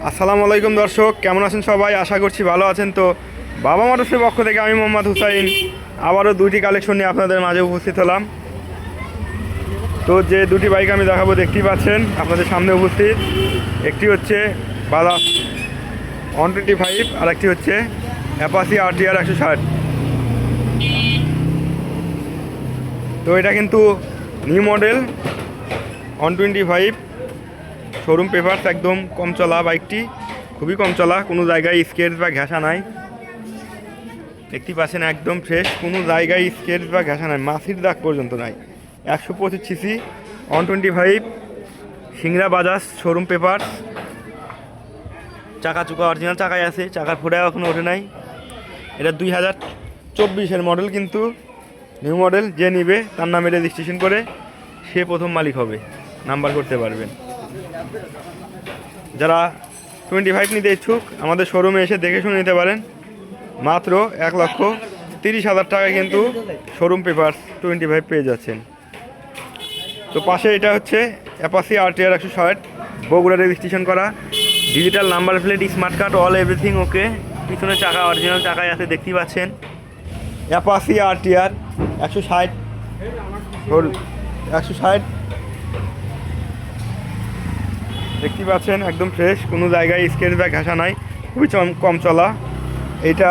আসসালামু আলাইকুম দর্শক, কেমন আছেন সবাই? আশা করছি ভালো আছেন। তো বাবা মোটরসের পক্ষ থেকে আমি মোহাম্মদ হুসাইন আবারও দুটি কালেকশন নিয়ে আপনাদের মাঝে উপস্থিত হলাম। তো যে দুটি বাইক আমি দেখাবো দেখতেই পাচ্ছেন আপনাদের সামনে উপস্থিত। একটি হচ্ছে বাজাজ 125 আর একটি হচ্ছে অ্যাপাচি RTR 160। তো এটা কিন্তু নিউ মডেল 125 শোরুম পেপারস, একদম কম চলা বাইকটি, খুবই কম চলা, কোনো জায়গায় স্কেচ বা ঘেঁষা নাই। দেখতে পাচ্ছেন একদম ফ্রেশ, কোনো জায়গায় স্কেচ বা ঘেঁষা নাই, মাছির দাগ পর্যন্ত নাই। 125 CC 125 Singra Bajaj showroom paper, চাকা চুকা অরিজিনাল চাকায় আছে, চাকার ফোড়া এখনও ওঠে নাই। এটা 2024-এর মডেল, কিন্তু নিউ মডেল। যে নিবে তার নামে রেজিস্ট্রেশন করে সে প্রথম মালিক হবে, নাম্বার করতে পারবেন। যারা 25 নিতে ইচ্ছুক আমাদের শোরুমে এসে দেখে শুনে নিতে পারেন। মাত্র 1,30,000 টাকায় কিন্তু শোরুম পেপার 25 পেয়ে যাচ্ছেন। তো পাশে এটা হচ্ছে অ্যাপাচি RTR 160, বগুড়া রেজিস্ট্রেশন করা, digital number plate, smart card, all everything okay. পিছনে চাকা অরিজিনাল চাকায় আছে, দেখতেই পাচ্ছেন। অ্যাপাচি RTR 160 দেখতেই পাচ্ছেন, একদম ফ্রেশ, কোনো জায়গায় স্কেচ বা ঘাসা নাই, খুবই কম চলা। এইটা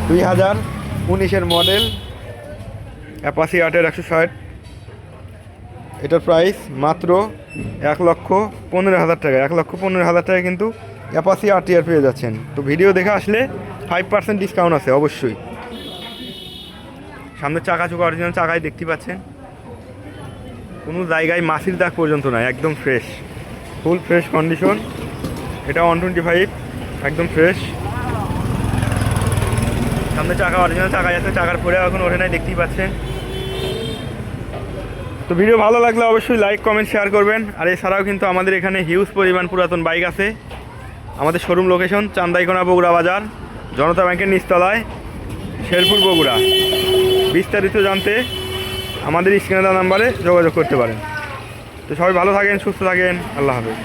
2019-এর মডেল অ্যাপাচি RTR 160। এটার প্রাইস মাত্র 1,15,000 টাকা। 1,15,000 টাকায় কিন্তু অ্যাপাচি RTR পেয়ে যাচ্ছেন। তো ভিডিও দেখে আসলে 5% ডিসকাউন্ট আছে অবশ্যই। সামনের চাকা চোখা অরিজিনাল চাকায় দেখতে পাচ্ছেন, কোনো জায়গায় মাছির দাগ পর্যন্ত নাই, একদম ফ্রেশ, ফুল ফ্রেশ কন্ডিশন। এটা 125 একদম ফ্রেশ। সামনে চাকা অরিজিনাল চাকায় আছে, চাকার পরে এখন ওঠে নাই, দেখতেই পাচ্ছেন। তো ভিডিও ভালো লাগলে অবশ্যই লাইক কমেন্ট শেয়ার করবেন। আর এছাড়াও কিন্তু আমাদের এখানে হিউজ পরিমাণ পুরাতন বাইক আছে। আমাদের শোরুম লোকেশন চান্দাইকোনা বগুড়া বাজার, জনতা ব্যাংকের নিচতলায়, শেরপুর বগুড়া। বিস্তারিত জানতে আমাদের স্ক্রিনে দেওয়া নাম্বারে যোগাযোগ করতে পারেন। তো সবাই ভালো থাকেন, সুস্থ থাকেন, আল্লাহ হাফেজ।